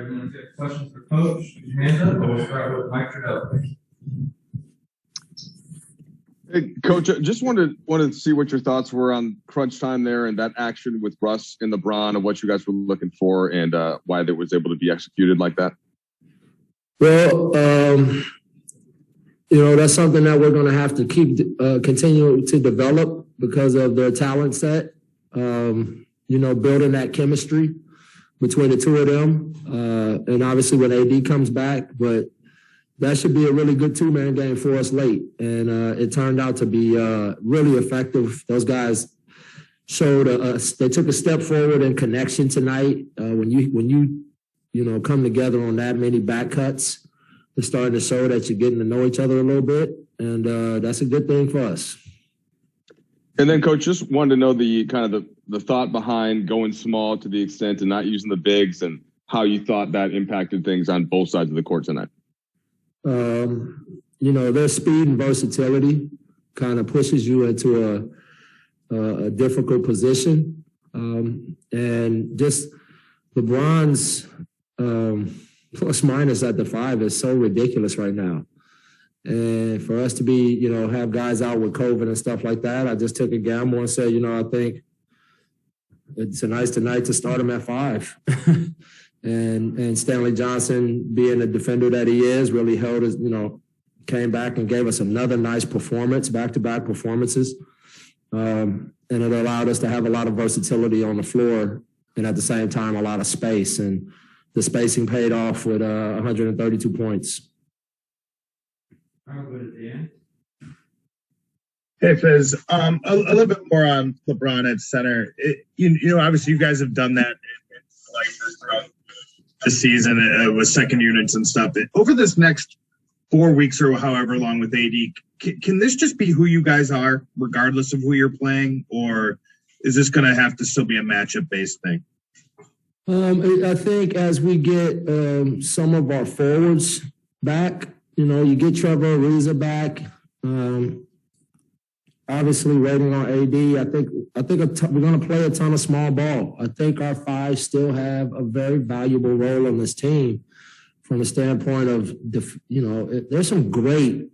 right, we're going to take questions for Coach. Put your hands up, and we'll start with Mike Trudell. Hey, Coach, I just wanted to see what your thoughts were on crunch time there and that action with Russ and LeBron and what you guys were looking for and why that was able to be executed like that. Well, that's something that we're going to have to keep continue to develop because of their talent set. Building that chemistry between the two of them, and obviously when AD comes back, but that should be a really good two-man game for us late. And it turned out to be really effective. Those guys showed they took a step forward in connection tonight. When you come together on that many back cuts, it's starting to show that you're getting to know each other a little bit. And that's a good thing for us. And then, Coach, just wanted to know the thought behind going small to the extent and not using the bigs and how you thought that impacted things on both sides of the court tonight. Their speed and versatility kind of pushes you into a difficult position. And just LeBron's plus minus at the 5 is so ridiculous right now. And for us to be, have guys out with COVID and stuff like that, I just took a gamble and said, I think it's a nice tonight to start him at 5. And Stanley Johnson, being the defender that he is, really held his, came back and gave us another nice performance, back-to-back performances. And it allowed us to have a lot of versatility on the floor and at the same time, a lot of space. And the spacing paid off with 132 points. I'll go to Dan. Hey, Fizz. A little bit more on LeBron at center. Obviously you guys have done that like this throughout the season with second units and stuff. Over this next 4 weeks or however long with AD, can this just be who you guys are, regardless of who you're playing, or is this going to have to still be a matchup-based thing? I think as we get some of our forwards back, you get Trevor Ariza back. Obviously, waiting on AD. I think we're going to play a ton of small ball. I think our 5 still have a very valuable role on this team from the standpoint of, there's some great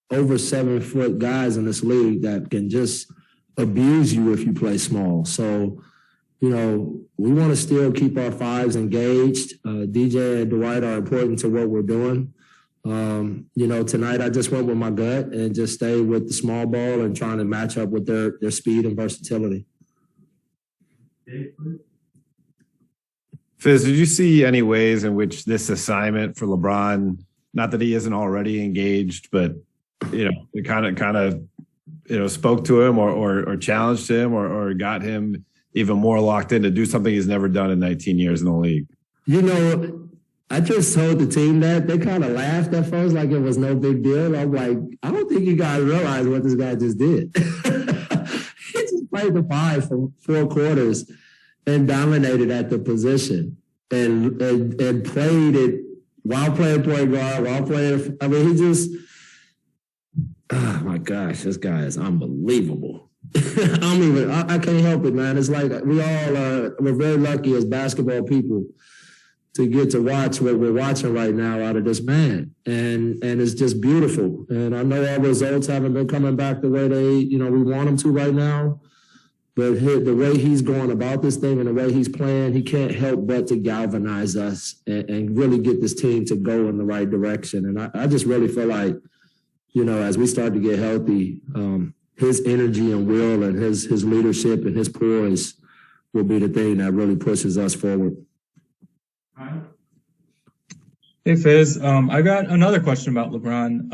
over 7-foot guys in this league that can just abuse you if you play small. So, we want to still keep our 5s engaged. DJ and Dwight are important to what we're doing. Tonight I just went with my gut and just stayed with the small ball and trying to match up with their speed and versatility. Fizz, did you see any ways in which this assignment for LeBron, not that he isn't already engaged, but it kind of spoke to him or challenged him or got him even more locked in to do something he's never done in 19 years in the league? I just told the team that. They kind of laughed at first like it was no big deal. I'm like, I don't think you guys realize what this guy just did. He just played the 5 for 4 quarters and dominated at the position and played it while playing point guard, oh my gosh, this guy is unbelievable. I can't help it, man. It's like we're very lucky as basketball people to get to watch what we're watching right now out of this man. And it's just beautiful. And I know our results haven't been coming back the way we want them to right now. But the way he's going about this thing and the way he's playing, he can't help but to galvanize us and really get this team to go in the right direction. And I just really feel like, as we start to get healthy, his energy and will and his leadership and his poise will be the thing that really pushes us forward. Hey Fizz, I got another question about LeBron.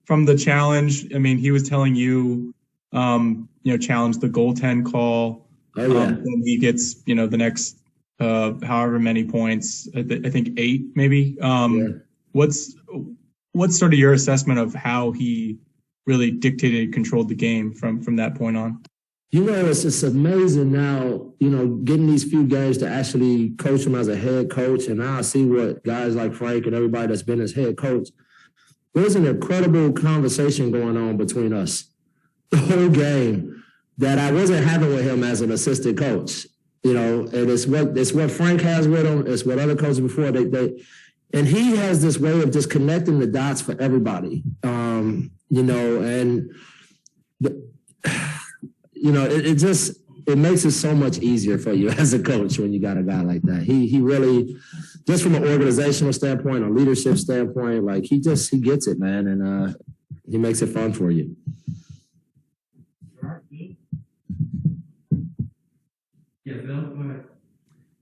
From the challenge, I mean, he was telling you, challenge the goaltend call. Oh, yeah. Then he gets, the next however many points. I think 8 maybe. Yeah. What's sort of your assessment of how he really dictated, controlled the game from that point on? It's just amazing now, getting these few games to actually coach him as a head coach. And now I see what guys like Frank and everybody that's been his head coach. There's an incredible conversation going on between us the whole game that I wasn't having with him as an assistant coach. and it's what Frank has with him. It's what other coaches before and he has this way of just connecting the dots for everybody. It makes it so much easier for you as a coach when you got a guy like that. He really, just from an organizational standpoint, a leadership standpoint, like he gets it, man, and he makes it fun for you. Yeah, Bill, go ahead.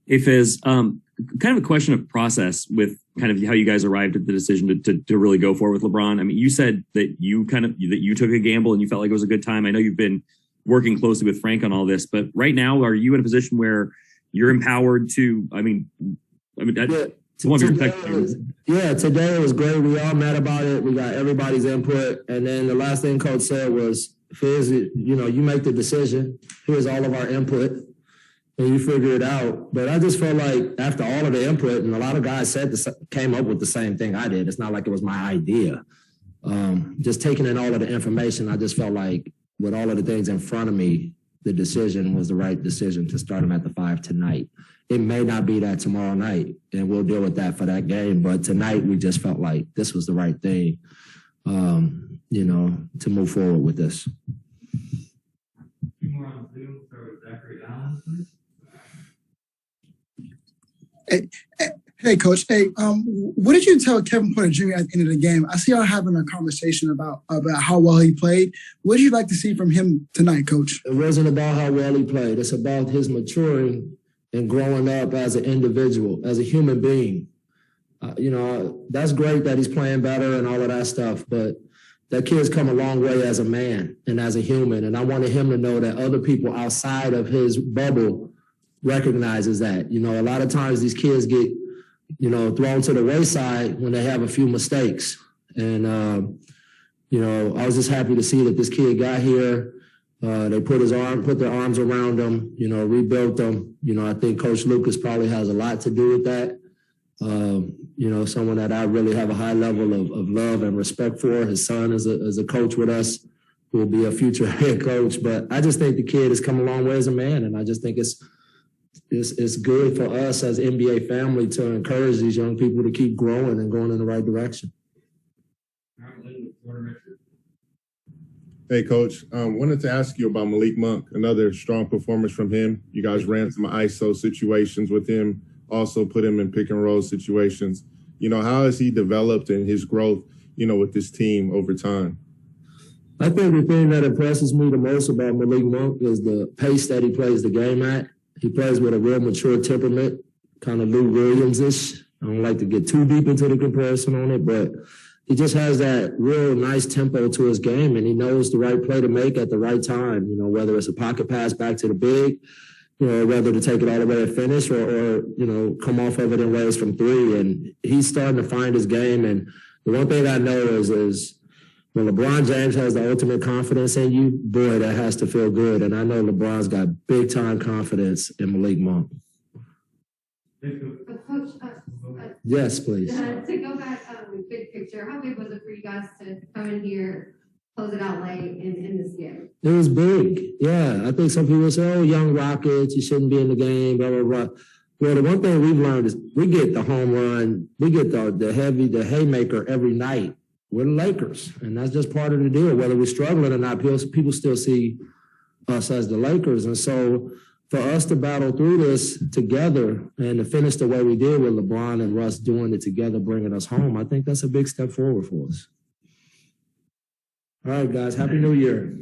Hey, Fizz, kind of a question of process with kind of how you guys arrived at the decision to really go for it with LeBron. I mean, you said that you took a gamble and you felt like it was a good time. I know you've been working closely with Frank on all this, but right now, are you in a position where you're empowered to, today it was great. We all met about it. We got everybody's input. And then the last thing Coach said was, Fizz, you make the decision. Here's all of our input. And you figure it out. But I just felt like after all of the input, and a lot of guys came up with the same thing I did. It's not like it was my idea. Just taking in all of the information, I just felt like with all of the things in front of me, the decision was the right decision to start him at the 5 tonight. It may not be that tomorrow night, and we'll deal with that for that game. But tonight, we just felt like this was the right thing, to move forward with this. Two more on Zoom, start with Zachary Allen, please. Hey, Coach. Hey, what did you tell Kevin Porter Jr. at the end of the game? I see y'all having a conversation about how well he played. What did you like to see from him tonight, Coach? It wasn't about how well he played. It's about his maturing and growing up as an individual, as a human being. That's great that he's playing better and all of that stuff, but that kid's come a long way as a man and as a human. And I wanted him to know that other people outside of his bubble recognizes that. A lot of times these kids get, thrown to the wayside when they have a few mistakes. And, I was just happy to see that this kid got here. They put their arms around him, rebuilt them. I think Coach Lucas probably has a lot to do with that. Someone that I really have a high level of love and respect for. His son is a coach with us who will be a future head coach. But I just think the kid has come a long way as a man. And I just think it's good for us as NBA family to encourage these young people to keep growing and going in the right direction. Hey, Coach. Wanted to ask you about Malik Monk, another strong performance from him. You guys ran some ISO situations with him, also put him in pick and roll situations. How has he developed in his growth, with this team over time? I think the thing that impresses me the most about Malik Monk is the pace that he plays the game at. He plays with a real mature temperament, kind of Lou Williams-ish. I don't like to get too deep into the comparison on it, but he just has that real nice tempo to his game, and he knows the right play to make at the right time, whether it's a pocket pass back to the big, whether to take it all the way to finish or come off of it in ways from three. And he's starting to find his game. And the one thing I know is when LeBron James has the ultimate confidence in you, boy, that has to feel good. And I know LeBron's got big-time confidence in Malik Monk. Coach, yes, please. To go back, big picture, how big was it for you guys to come in here, close it out late in this game? It was big. Yeah, I think some people say, "Oh, young Rockets, you shouldn't be in the game." Blah blah blah. Well, the one thing we've learned is we get the home run, we get the haymaker every night. We're the Lakers, and that's just part of the deal. Whether we're struggling or not, people still see us as the Lakers, and so for us to battle through this together and to finish the way we did with LeBron and Russ doing it together, bringing us home, I think that's a big step forward for us. All right, guys. Happy New Year.